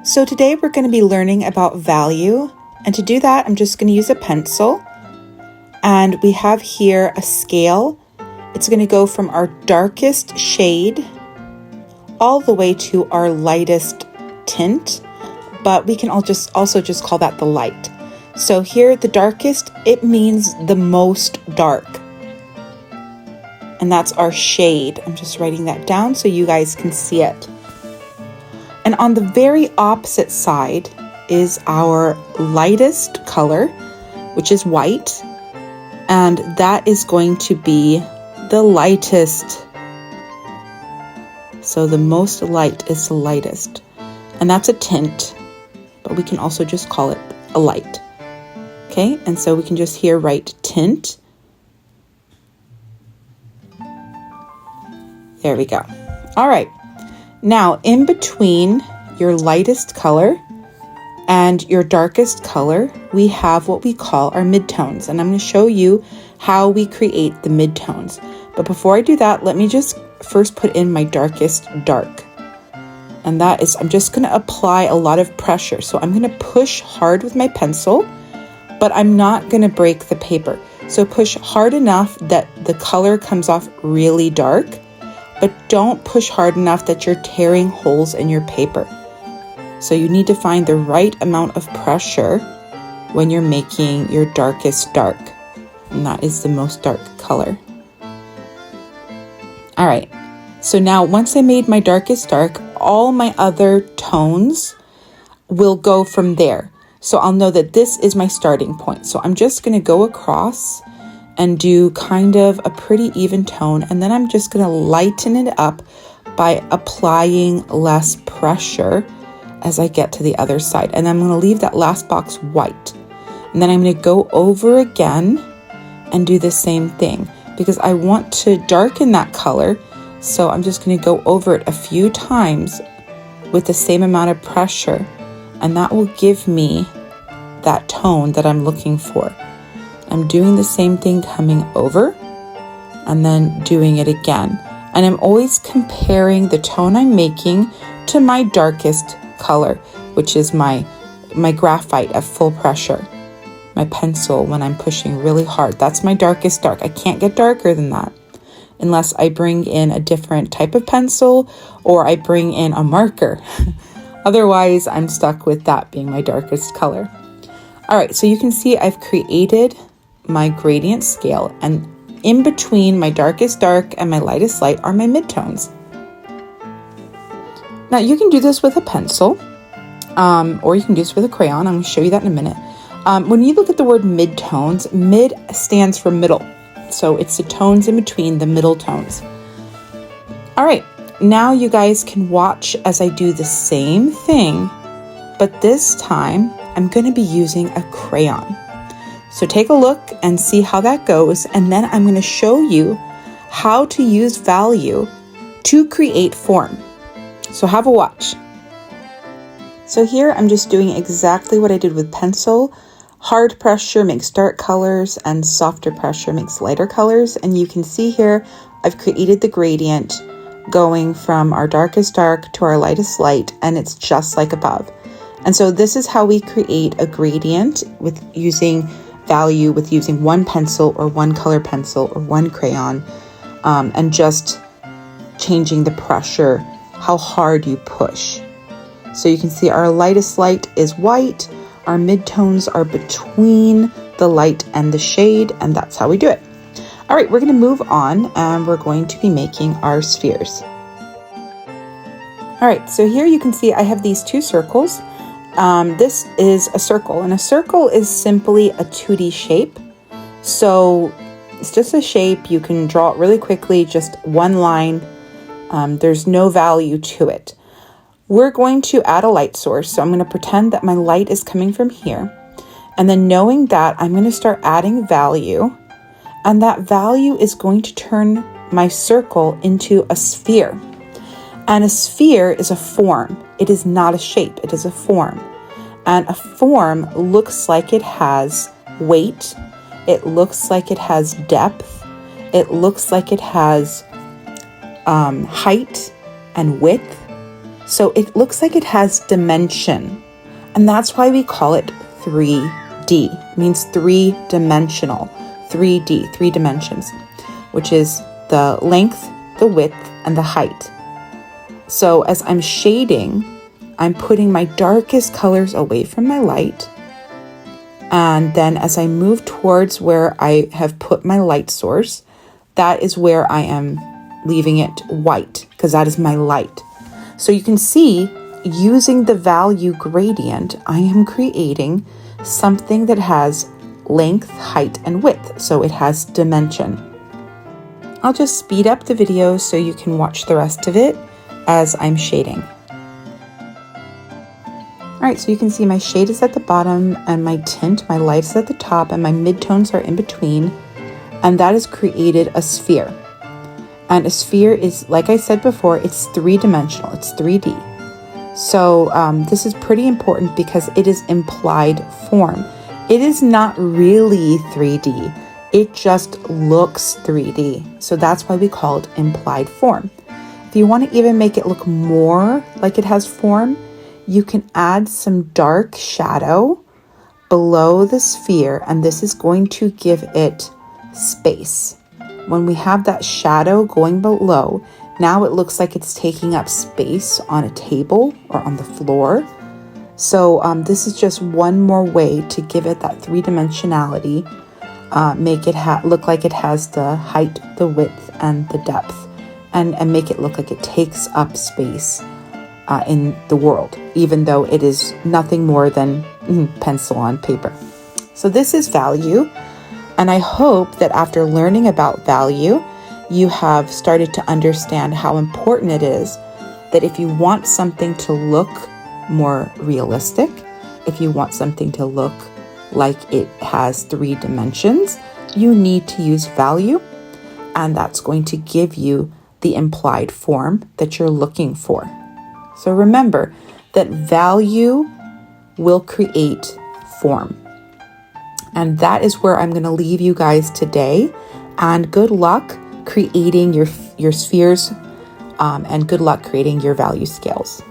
So today we're going to be learning about value, and to do that I'm just going to use a pencil, and we have here a scale. It's going to go from our darkest shade all the way to our lightest tint, but we can also just call that the light. So here, the darkest, it means the most dark, and that's our shade. I'm just writing that down so you guys can see it. And on the very opposite side is our lightest color, which is white, and that is going to be the lightest. So the most light is the lightest, and that's a tint, but we can also just call it a light. Okay, and so we can just here write tint. There we go. All right. Now, in between your lightest color and your darkest color, we have what we call our midtones. And I'm going to show you how we create the midtones. But before I do that, let me just first put in my darkest dark. And that is, I'm just going to apply a lot of pressure. So I'm going to push hard with my pencil, but I'm not going to break the paper. So push hard enough that the color comes off really dark, but don't push hard enough that you're tearing holes in your paper. So you need to find the right amount of pressure when you're making your darkest dark, and that is the most dark color. All right, so now once I made my darkest dark, all my other tones will go from there. So I'll know that this is my starting point. So I'm just going to go across and do kind of a pretty even tone, and then I'm just going to lighten it up by applying less pressure as I get to the other side. And I'm going to leave that last box white, and then I'm going to go over again and do the same thing because I want to darken that color. So I'm just going to go over it a few times with the same amount of pressure, and that will give me that tone that I'm looking for. I'm doing the same thing coming over and then doing it again. And I'm always comparing the tone I'm making to my darkest color, which is my graphite at full pressure. My pencil when I'm pushing really hard. That's my darkest dark. I can't get darker than that unless I bring in a different type of pencil or I bring in a marker. Otherwise, I'm stuck with that being my darkest color. All right, so you can see I've created my gradient scale, and in between my darkest dark and my lightest light are my midtones. Now you can do this with a pencil, or you can do this with a crayon. I'm going to show you that in a minute. When you look at the word midtones, mid stands for middle. So it's the tones in between the middle tones. All right, now you guys can watch as I do the same thing, but this time I'm going to be using a crayon. So take a look and see how that goes, and then I'm going to show you how to use value to create form. So have a watch. So here I'm just doing exactly what I did with pencil. Hard pressure makes dark colors and softer pressure makes lighter colors. And you can see here I've created the gradient going from our darkest dark to our lightest light, and it's just like above. And so this is how we create a gradient with using value, with using one pencil or one color pencil or one crayon, and just changing the pressure, how hard you push. So you can see our lightest light is white, our midtones are between the light and the shade, and that's how we do it. All right, we're going to move on, and we're going to be making our spheres. All right, so here you can see I have these two circles. This is a circle, and a circle is simply a 2D shape. So it's just a shape. You can draw it really quickly, just one line. There's no value to it. We're going to add a light source. So I'm going to pretend that my light is coming from here. And then knowing that, I'm going to start adding value. And that value is going to turn my circle into a sphere. And a sphere is a form. It is not a shape. It is a form. And a form looks like it has weight. It looks like it has depth. It looks like it has height and width. So it looks like it has dimension. And that's why we call it 3D. It means three-dimensional. 3D, 3 dimensions, which is the length, the width, and the height. So as I'm shading, I'm putting my darkest colors away from my light. And then as I move towards where I have put my light source, that is where I am leaving it white, because that is my light. So you can see, using the value gradient, I am creating something that has length, height, and width. So it has dimension. I'll just speed up the video so you can watch the rest of it as I'm shading. All right, so you can see my shade is at the bottom and my tint, my light is at the top, and my midtones are in between. And that has created a sphere. And a sphere is, like I said before, it's three-dimensional, it's 3D. So this is pretty important because it is implied form. It is not really 3D. It just looks 3D. So that's why we call it implied form. If you want to even make it look more like it has form, you can add some dark shadow below the sphere, and this is going to give it space. When we have that shadow going below, now it looks like it's taking up space on a table or on the floor. So this is just one more way to give it that three-dimensionality, make it look like it has the height, the width, and the depth, and make it look like it takes up space in the world, even though it is nothing more than pencil on paper. So this is value. And I hope that after learning about value, you have started to understand how important it is that if you want something to look more realistic, if you want something to look like it has 3 dimensions, you need to use value, and that's going to give you the implied form that you're looking for. So remember that value will create form. And that is where I'm going to leave you guys today. And good luck creating your spheres, and good luck creating your value scales.